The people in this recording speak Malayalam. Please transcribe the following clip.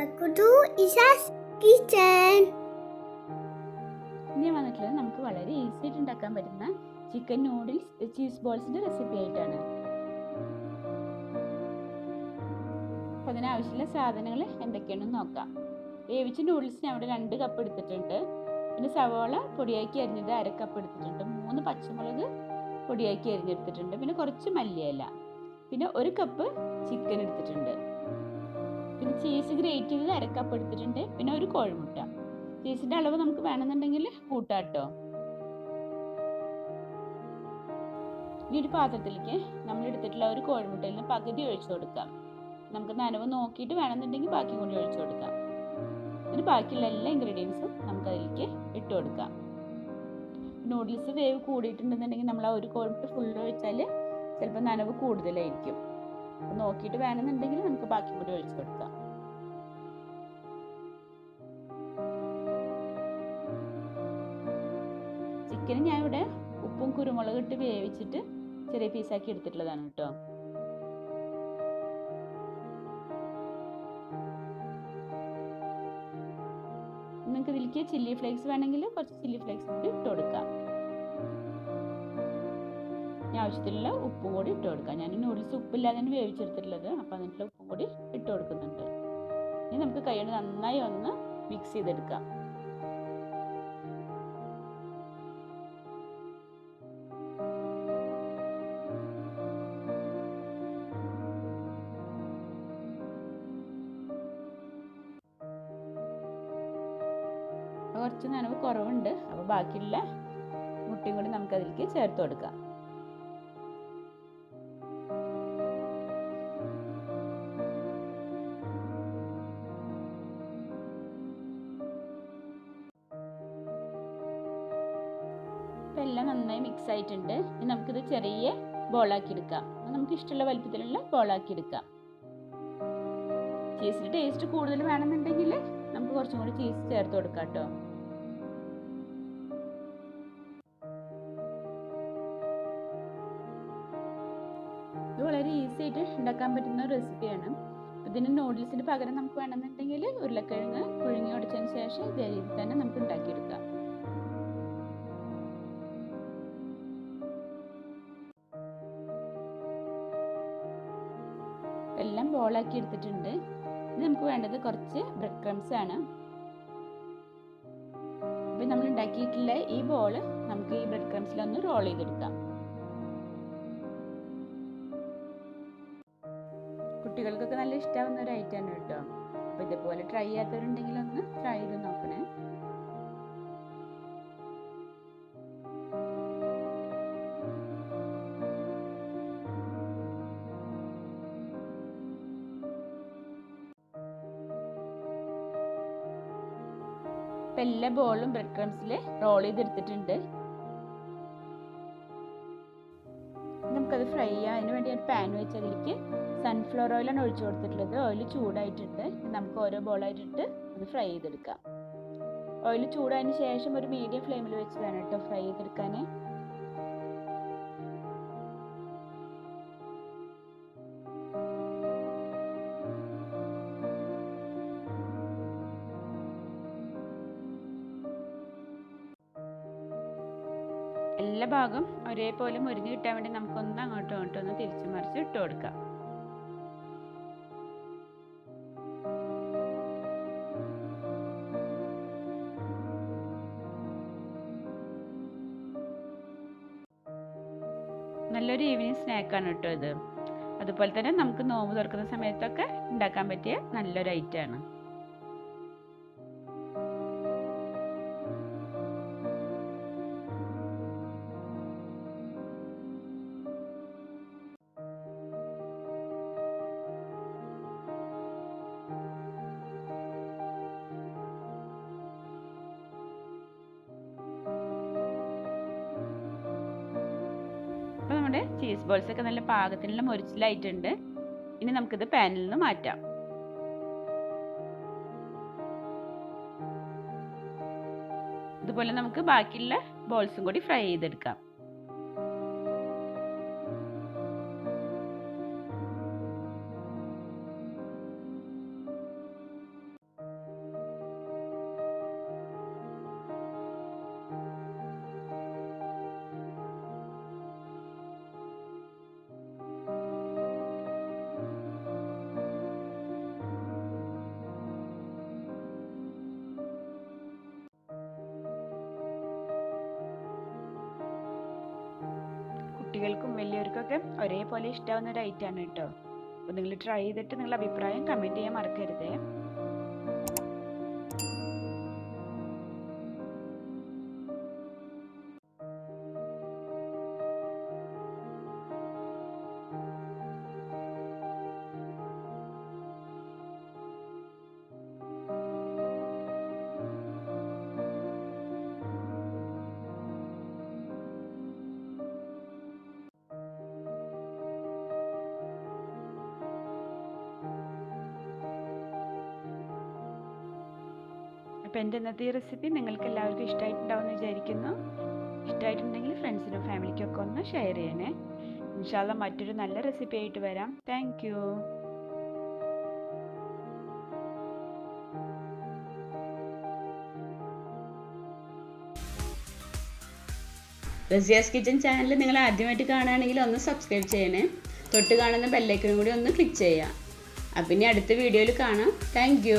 Welcome to Isha's Kitchen. ഇനി വന്നിട്ടുള്ളത് നമുക്ക് വളരെ ഈസി ആയിട്ട് ഉണ്ടാക്കാൻ പറ്റുന്ന ചിക്കൻ നൂഡിൽസ് ചീസ് ബോൾസിന്റെ റെസിപ്പി ആയിട്ടാണ്. അപ്പോൾ അതിനാവശ്യമുള്ള സാധനങ്ങൾ എന്തൊക്കെയാണെന്ന് നോക്കാം. വേവിച്ച നൂഡിൽസ് ഞാൻ ഇവിടെ 2 കപ്പ് എടുത്തിട്ടുണ്ട്. പിന്നെ സവാള പൊടിയാക്കി അരിഞ്ഞത് 1/2 കപ്പ് എടുത്തിട്ടുണ്ട്. 3 പച്ചമുളക് പൊടിയാക്കി അരിഞ്ഞെടുത്തിട്ടുണ്ട്. പിന്നെ കുറച്ച് മല്ലിയില, പിന്നെ 1 കപ്പ് ചിക്കൻ എടുത്തിട്ടുണ്ട്. പിന്നെ ചീസ് ഗ്രേറ്റ് ചെയ്തത് 1/2 കപ്പ് എടുത്തിട്ടുണ്ട്. പിന്നെ 1 കോഴിമുട്ട. ചീസിന്റെ അളവ് നമുക്ക് വേണമെന്നുണ്ടെങ്കിൽ കൂട്ടാട്ടോ. ഇനി ഒരു പാത്രത്തിലേക്ക് നമ്മൾ എടുത്തിട്ടുള്ള 1 കോഴിമുട്ടയിൽ നിന്ന് പകുതി ഒഴിച്ചു കൊടുക്കാം. നമുക്ക് നനവ് നോക്കിയിട്ട് വേണമെന്നുണ്ടെങ്കിൽ ബാക്കി കൂടി ഒഴിച്ചു കൊടുക്കാം. എന്നിട്ട് ബാക്കിയുള്ള എല്ലാ ഇൻഗ്രീഡിയൻസും നമുക്ക് അതിലേക്ക് ഇട്ട് കൊടുക്കാം. നൂഡിൽസ് വേവ് കൂടിയിട്ടുണ്ടെന്നുണ്ടെങ്കിൽ നമ്മൾ ആ 1 കോഴിമുട്ട ഫുള്ള് ഒഴിച്ചാൽ ചിലപ്പോൾ നനവ് കൂടുതലായിരിക്കും. നോക്കിയിട്ട് വേണമെന്നുണ്ടെങ്കിൽ നമുക്ക് ബാക്കി കൂടി ഒഴിച്ചു കൊടുക്കാം. ചിക്കൻ ഞാൻ ഇവിടെ ഉപ്പും കുരുമുളകും ഇട്ട് വേവിച്ചിട്ട് ചെറിയ പീസാക്കി എടുത്തിട്ടുള്ളതാണ് കേട്ടോ. നിങ്ങൾക്ക് ഇതിലേക്ക് ചില്ലി ഫ്ലേക്സ് വേണമെങ്കിൽ കുറച്ച് ചില്ലി ഫ്ലേക്സ് കൂടി ഇട്ട് കൊടുക്കാം. ആവശ്യത്തിലുള്ള ഉപ്പും കൂടി ഇട്ട് കൊടുക്കാം. ഞാൻ നൂഡിൽസ് ഉപ്പില്ലാതെയാണ് വേവിച്ചെടുത്തിട്ടുള്ളത്. അപ്പോൾ അതിനുള്ള ഉപ്പും കൂടി ഇട്ട് കൊടുക്കുന്നുണ്ട്. ഇനി നമുക്ക് കൈകൊണ്ട് നന്നായി ഒന്ന് മിക്സ് ചെയ്തെടുക്കാം. കുറച്ച് നനവ് കുറവുണ്ട്. അപ്പോൾ ബാക്കിയുള്ള മുട്ടയും കൂടി നമുക്ക് അതിലേക്ക് ചേർത്ത് കൊടുക്കാം. ഇപ്പം എല്ലാം നന്നായി മിക്സ് ആയിട്ടുണ്ട്. ഇനി നമുക്കിത് ചെറിയ ബോളാക്കി എടുക്കാം. നമുക്ക് ഇഷ്ടമുള്ള വലുപ്പത്തിലുള്ള ബോളാക്കി എടുക്കാം. ചീസിൻ്റെ ടേസ്റ്റ് കൂടുതൽ വേണമെന്നുണ്ടെങ്കിൽ നമുക്ക് കുറച്ചും കൂടി ചീസ് ചേർത്ത് കൊടുക്കാം കേട്ടോ. ഇത് വളരെ ഈസി ആയിട്ട് ഉണ്ടാക്കാൻ പറ്റുന്ന റെസിപ്പിയാണ്. ഇതിന് നൂഡിൽസിന് പകരം നമുക്ക് വേണമെന്നുണ്ടെങ്കിൽ ഉരുളക്കിഴങ്ങ് പുഴുങ്ങി ഉടച്ചതിന് ശേഷം ഇതേ രീതിയിൽ തന്നെ നമുക്ക് ഉണ്ടാക്കിയെടുക്കാം. എല്ലാം ബോളാക്കി എടുത്തിട്ടുണ്ട്. ഇനി നമുക്ക് വേണ്ടത് കുറച്ച് ബ്രെഡ് ക്രംസ് ആണ്. അപ്പം നമ്മൾ ഉണ്ടാക്കിയിട്ടുള്ള ഈ ബോൾ നമുക്ക് ഈ ബ്രെഡ് ക്രംസിലൊന്ന് റോൾ ചെയ്തെടുക്കാം. കുട്ടികൾക്കൊക്കെ നല്ല ഇഷ്ടമാവുന്ന ഒരു ഐറ്റമാണ് കേട്ടോ. അപ്പോൾ ഇതുപോലെ ട്രൈ ചെയ്യാത്തവരുണ്ടെങ്കിൽ ഒന്ന് ട്രൈ ചെയ്ത് നോക്കണേ. ഇപ്പം എല്ലാ ബോളും ബ്രെഡ് ക്രംസിൽ റോൾ ചെയ്തെടുത്തിട്ടുണ്ട്. നമുക്കത് ഫ്രൈ ചെയ്യാം. അതിന് വേണ്ടി ഒരു പാൻ വെച്ച് അതിലേക്ക് സൺഫ്ലവർ ഓയിലാണ് ഒഴിച്ചു കൊടുത്തിട്ടുള്ളത്. ഓയിൽ ചൂടായിട്ടുണ്ട്. നമുക്ക് ഓരോ ബോളായിട്ടിട്ട് അത് ഫ്രൈ ചെയ്തെടുക്കാം. ഓയിൽ ചൂടായതിന് ശേഷം ഒരു മീഡിയം ഫ്ലെയിമിൽ വെച്ച് വേണം കേട്ടോ ഫ്രൈ ചെയ്തെടുക്കാൻ. എല്ലാ ഭാഗം ഒരേപോലെ മുരിഞ്ഞ് കിട്ടാൻ വേണ്ടി നമുക്കൊന്ന് അങ്ങോട്ടും ഇങ്ങോട്ടും ഒന്ന് തിരിച്ചു മറിച്ച് ഇട്ട് കൊടുക്കാം. നല്ലൊരു ഈവനിങ് സ്നാക്കാണ് കേട്ടോ ഇത്. അതുപോലെ തന്നെ നമുക്ക് നോമ്പ് തുറക്കുന്ന സമയത്തൊക്കെ ഉണ്ടാക്കാൻ പറ്റിയ നല്ലൊരു ഐറ്റമാണ്. അപ്പോൾ നമ്മുടെ ചീസ് ബോൾസ് ഒക്കെ നല്ല പാകത്തിനുള്ള മൊരിച്ചിലായിട്ടുണ്ട്. ഇനി നമുക്കിത് പാനിൽ നിന്ന് മാറ്റാം. ഇതുപോലെ നമുക്ക് ബാക്കിയുള്ള ബോൾസും കൂടി ഫ്രൈ ചെയ്തെടുക്കാം. കുട്ടികൾക്കും വലിയവർക്കൊക്കെ ഒരേപോലെ ഇഷ്ടമാവുന്ന ഒരു ഐറ്റമാണ് കേട്ടോ. അപ്പോൾ നിങ്ങൾ ട്രൈ ചെയ്തിട്ട് നിങ്ങളുടെ അഭിപ്രായം കമൻറ്റ് ചെയ്യാൻ മറക്കരുതേ. അപ്പോൾ എൻ്റെ ഇന്നത്തെ ഈ റെസിപ്പി നിങ്ങൾക്ക് എല്ലാവർക്കും ഇഷ്ടമായിട്ടുണ്ടാവുമെന്ന് വിചാരിക്കുന്നു. ഇഷ്ടമായിട്ടുണ്ടെങ്കിൽ ഫ്രണ്ട്സിനും ഫാമിലിക്കും ഒക്കെ ഒന്ന് ഷെയർ ചെയ്യണേ. ഇൻഷാ അല്ലാ മറ്റൊരു നല്ല റെസിപ്പി ആയിട്ട് വരാം. Thank you. Razia's kitchen channel നിങ്ങൾ ആദ്യമായിട്ട് കാണുകയാണെങ്കിൽ ഒന്ന് സബ്സ്ക്രൈബ് ചെയ്യണേ. തൊട്ട് കാണുന്ന ബെല്ലൈക്കനും കൂടി ഒന്ന് ക്ലിക്ക് ചെയ്യുക. അപ്പം ഇനി അടുത്ത വീഡിയോയിൽ കാണാം. Thank you.